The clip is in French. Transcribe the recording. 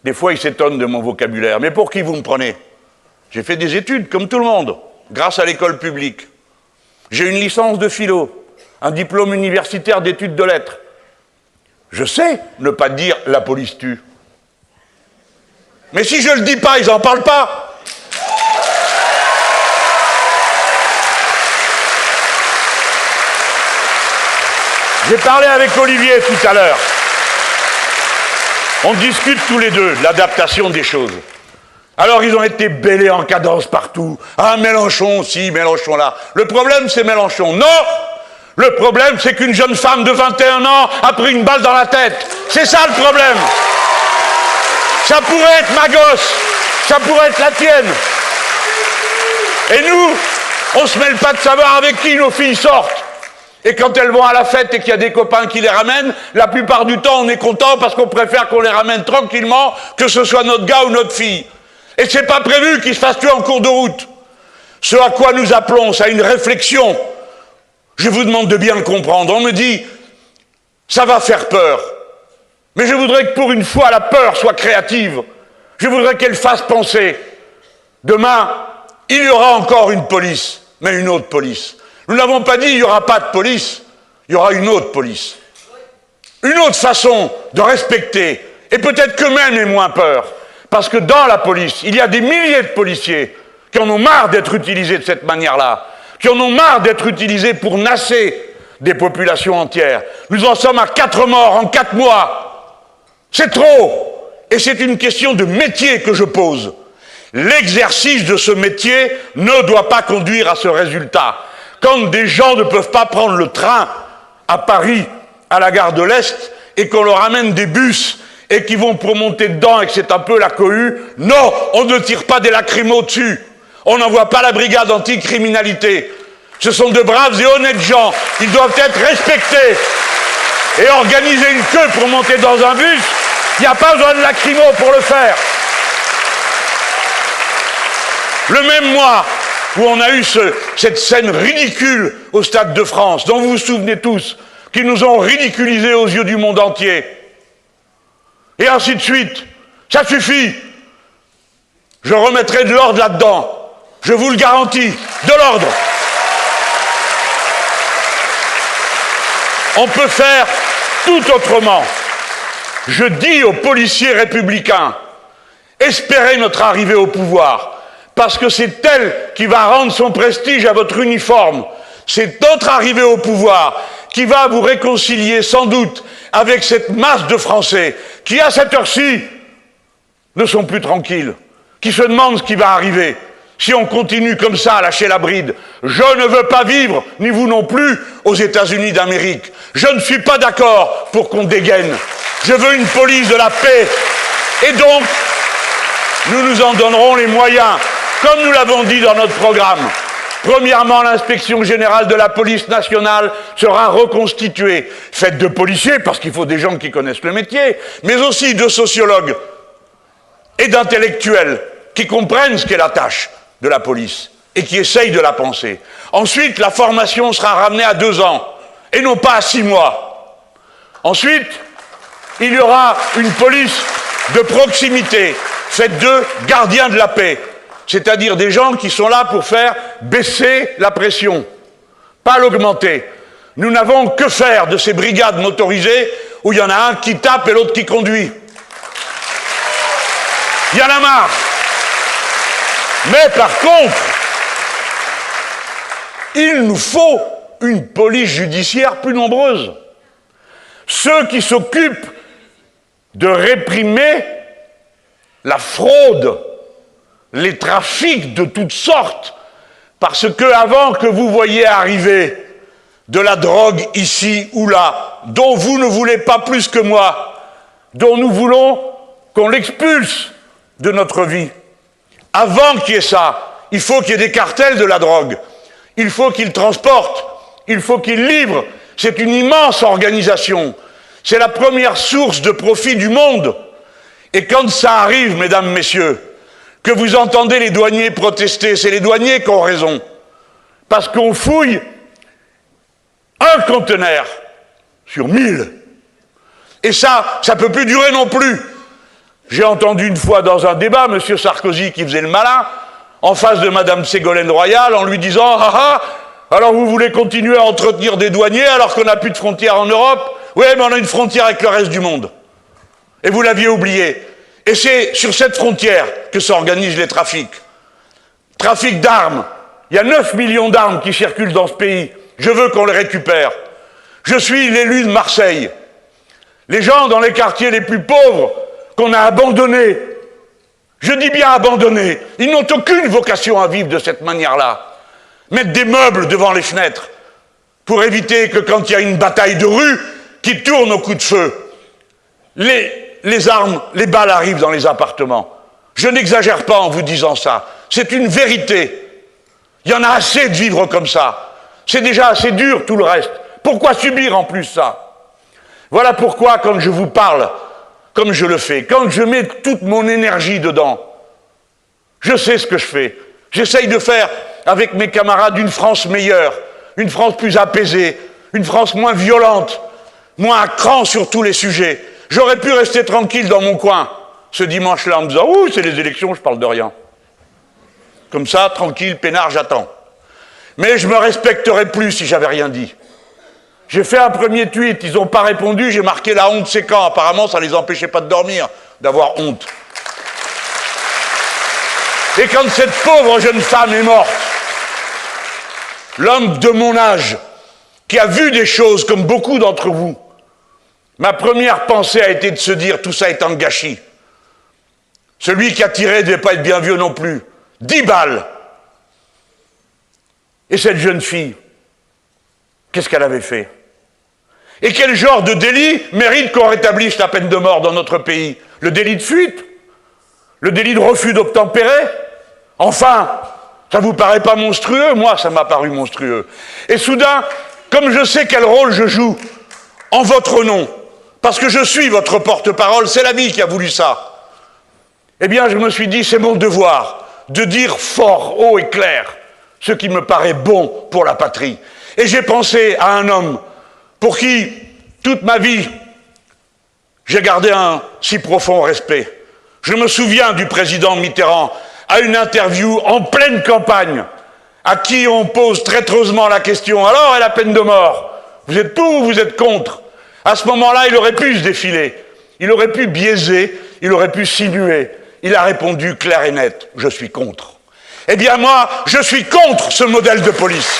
Des fois, ils s'étonnent de mon vocabulaire. Mais pour qui vous me prenez? J'ai fait des études, comme tout le monde, grâce à l'école publique. J'ai une licence de philo, un diplôme universitaire d'études de lettres. Je sais ne pas dire « la police tue ». Mais si je ne le dis pas, ils n'en parlent pas. J'ai parlé avec Olivier tout à l'heure. On discute tous les deux de l'adaptation des choses. Alors ils ont été bêlés en cadence partout. Ah, Mélenchon ci, Mélenchon là. Le problème, c'est Mélenchon. Non! Le problème, c'est qu'une jeune femme de 21 ans a pris une balle dans la tête. C'est ça le problème. Ça pourrait être ma gosse. Ça pourrait être la tienne. Et nous, on se mêle pas de savoir avec qui nos filles sortent. Et quand elles vont à la fête et qu'il y a des copains qui les ramènent, la plupart du temps, on est content parce qu'on préfère qu'on les ramène tranquillement, que ce soit notre gars ou notre fille. Et c'est pas prévu qu'ils se fassent tuer en cours de route. Ce à quoi nous appelons, c'est une réflexion. Je vous demande de bien le comprendre. On me dit, ça va faire peur. Mais je voudrais que pour une fois, la peur soit créative. Je voudrais qu'elle fasse penser. Demain, il y aura encore une police, mais une autre police. Nous n'avons pas dit il n'y aura pas de police, il y aura une autre police. Une autre façon de respecter, et peut-être qu'eux-mêmes aient moins peur. Parce que dans la police, il y a des milliers de policiers qui en ont marre d'être utilisés de cette manière-là, qui en ont marre d'être utilisés pour nasser des populations entières. Nous en sommes à 4 morts en 4 mois. C'est trop. Et c'est une question de métier que je pose. L'exercice de ce métier ne doit pas conduire à ce résultat. Quand des gens ne peuvent pas prendre le train à Paris, à la gare de l'Est, et qu'on leur amène des bus et qu'ils vont pour monter dedans et que c'est un peu la cohue, non, on ne tire pas des lacrymos dessus. On n'envoie pas la brigade anticriminalité. Ce sont de braves et honnêtes gens. Ils doivent être respectés. Et organiser une queue pour monter dans un bus, il n'y a pas besoin de lacrymos pour le faire. Le même mois où on a eu cette scène ridicule au Stade de France, dont vous vous souvenez tous, qui nous ont ridiculisés aux yeux du monde entier. Et ainsi de suite. Ça suffit. Je remettrai de l'ordre là-dedans. Je vous le garantis. De l'ordre. On peut faire tout autrement. Je dis aux policiers républicains, espérez notre arrivée au pouvoir. Parce que c'est elle qui va rendre son prestige à votre uniforme. C'est notre arrivée au pouvoir qui va vous réconcilier sans doute avec cette masse de Français qui, à cette heure-ci, ne sont plus tranquilles, qui se demandent ce qui va arriver. Si on continue comme ça à lâcher la bride, je ne veux pas vivre, ni vous non plus, aux États-Unis d'Amérique. Je ne suis pas d'accord pour qu'on dégaine. Je veux une police de la paix. Et donc, nous nous en donnerons les moyens. Comme nous l'avons dit dans notre programme, premièrement, l'inspection générale de la police nationale sera reconstituée, faite de policiers, parce qu'il faut des gens qui connaissent le métier, mais aussi de sociologues et d'intellectuels qui comprennent ce qu'est la tâche de la police et qui essayent de la penser. Ensuite, la formation sera ramenée à 2 ans, et non pas à 6 mois. Ensuite, il y aura une police de proximité, faite de gardiens de la paix. C'est-à-dire des gens qui sont là pour faire baisser la pression, pas l'augmenter. Nous n'avons que faire de ces brigades motorisées où il y en a un qui tape et l'autre qui conduit. Il y en a marre. Mais par contre, il nous faut une police judiciaire plus nombreuse. Ceux qui s'occupent de réprimer la fraude, les trafics de toutes sortes, parce que avant que vous voyiez arriver de la drogue ici ou là, dont vous ne voulez pas plus que moi, dont nous voulons qu'on l'expulse de notre vie, avant qu'il y ait ça, il faut qu'il y ait des cartels de la drogue, il faut qu'ils transportent, il faut qu'ils livrent. C'est une immense organisation, c'est la première source de profit du monde. Et quand ça arrive, mesdames, messieurs, que vous entendez les douaniers protester, c'est les douaniers qui ont raison. Parce qu'on fouille un conteneur sur 1000. Et ça ne peut plus durer non plus. J'ai entendu une fois dans un débat M. Sarkozy qui faisait le malin, en face de Mme Ségolène Royal, en lui disant « Ah ah, alors vous voulez continuer à entretenir des douaniers alors qu'on n'a plus de frontières en Europe? Oui, mais on a une frontière avec le reste du monde. » Et vous l'aviez oublié. Et c'est sur cette frontière que s'organisent les trafics. Trafic d'armes. Il y a 9 millions d'armes qui circulent dans ce pays. Je veux qu'on les récupère. Je suis l'élu de Marseille. Les gens dans les quartiers les plus pauvres qu'on a abandonnés, je dis bien abandonnés, ils n'ont aucune vocation à vivre de cette manière-là. Mettre des meubles devant les fenêtres pour éviter que quand il y a une bataille de rue qui tourne au coup de feu, les armes, les balles arrivent dans les appartements. Je n'exagère pas en vous disant ça. C'est une vérité. Il y en a assez de vivre comme ça. C'est déjà assez dur tout le reste. Pourquoi subir en plus ça? Voilà pourquoi quand je vous parle, comme je le fais, quand je mets toute mon énergie dedans, je sais ce que je fais. J'essaye de faire avec mes camarades une France meilleure, une France plus apaisée, une France moins violente, moins à cran sur tous les sujets. J'aurais pu rester tranquille dans mon coin ce dimanche-là en me disant « Ouh, c'est les élections, je parle de rien. » Comme ça, tranquille, peinard, j'attends. Mais je me respecterais plus si j'avais rien dit. J'ai fait un premier tweet, ils n'ont pas répondu, j'ai marqué la honte c'est quand. Apparemment, ça ne les empêchait pas de dormir, d'avoir honte. Et quand cette pauvre jeune femme est morte, l'homme de mon âge, qui a vu des choses comme beaucoup d'entre vous, ma première pensée a été de se dire tout ça est un gâchis. Celui qui a tiré ne devait pas être bien vieux non plus. 10 balles. Et cette jeune fille, qu'est-ce qu'elle avait fait? Et quel genre de délit mérite qu'on rétablisse la peine de mort dans notre pays? Le délit de fuite? Le délit de refus d'obtempérer? Enfin, ça vous paraît pas monstrueux? Moi, ça m'a paru monstrueux. Et soudain, comme je sais quel rôle je joue en votre nom, parce que je suis votre porte-parole, c'est la vie qui a voulu ça, eh bien, je me suis dit, c'est mon devoir de dire fort, haut et clair ce qui me paraît bon pour la patrie. Et j'ai pensé à un homme pour qui, toute ma vie, j'ai gardé un si profond respect. Je me souviens du président Mitterrand à une interview en pleine campagne, à qui on pose traîtreusement la question « Alors, et la peine de mort? Vous êtes pour ou vous êtes contre ?» À ce moment-là, il aurait pu se défiler, il aurait pu biaiser, il aurait pu sinuer. Il a répondu clair et net « Je suis contre ». Eh bien moi, je suis contre ce modèle de police.